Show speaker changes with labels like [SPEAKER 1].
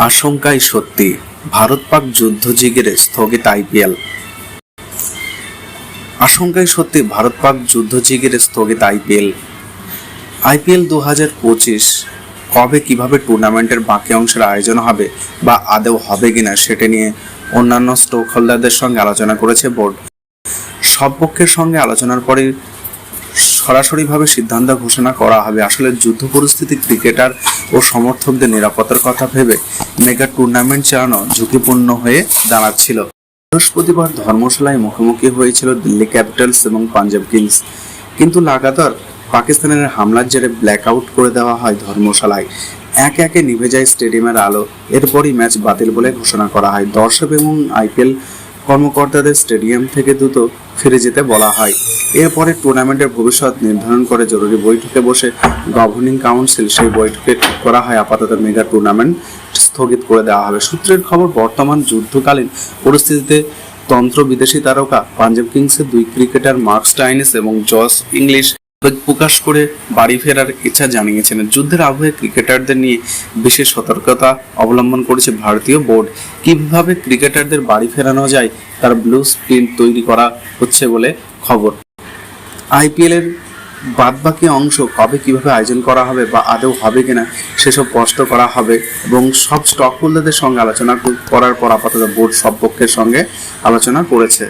[SPEAKER 1] আশঙ্কাই সত্যি, ভারত পাক যুদ্ধ জিগিরে স্থগিত আইপিএল। আশঙ্কাই সত্যি, ভারত পাক যুদ্ধ জিগিরে স্থগিত আইপিএল 2025 কবে কিভাবে টুর্নামেন্টের বাকি অংশের আয়োজন হবে বা আদৌ হবে কিনা সেটা নিয়ে অন্যান্য স্টেক হোল্ডারদের সঙ্গে আলোচনা করেছে বোর্ড। সব পক্ষের সঙ্গে আলোচনার পরে সরাসরিভাবে সিদ্ধান্ত ঘোষণা করা হবে। আসলে যুদ্ধ পরিস্থিতি, ক্রিকেটার ও সমর্থকদের নিরাপত্তার কথা ভেবে মেগা টুর্নামেন্ট চালানো ঝুঁকিপূর্ণ হয়ে দাঁড়াচ্ছিল। বৃহস্পতিবার ধর্মশালায় মুখোমুখি হয়েছিল দিল্লি ক্যাপিটালস এবং পাঞ্জাব কিংস, কিন্তু লাগাতার পাকিস্তানের হামলার জেরে ব্ল্যাকআউট করে দেওয়া হয় ধর্মশালায়। একে একে নিভে যায় স্টেডিয়ামের আলো। এরপরই ম্যাচ বাতিল বলে ঘোষণা করা হয়। দর্শক এবং আইপিএল কর্মকর্তাদের স্টেডিয়াম থেকে দ্রুত ফিরে যেতে বলা হয়। এরপরে টুর্নামেন্টের ভবিষ্যৎ নির্ধারণ করে জরুরি বৈঠকে বসে গভর্নিং কাউন্সিল। সেই বৈঠকে ঠিক করা হয় আপাতত মেগা টুর্নামেন্ট স্থগিত করে দেওয়া হবে। সূত্রের খবর, বর্তমান যুদ্ধকালীন পরিস্থিতিতে তন্ত্র বিদেশি তারকা পাঞ্জাব কিংসের দুই ক্রিকেটার মার্ক স্টোইনিস এবং জশ ইংলিশ প্রকাশ করে বাড়ি ফেরার ইচ্ছা জানিয়েছেন। যুদ্ধের আবহে ক্রিকেটারদের নিয়ে বিশেষ সতর্কতা অবলম্বন করেছে ভারতীয় বোর্ড। কিভাবে ক্রিকেটারদের বাড়ি ফেরানো যায় তার ব্লু প্রিন্ট তৈরি করা হচ্ছে বলে খবর। আইপিএল এর বাদবাকি অংশ কবে কিভাবে আয়োজন করা হবে বা আদৌ হবে কিনা সেসব স্পষ্ট করা হবে এবং সব স্টক হোল্ডারদের সঙ্গে আলোচনা করার পর আপাতত বোর্ড সব পক্ষের সঙ্গে আলোচনা করেছে।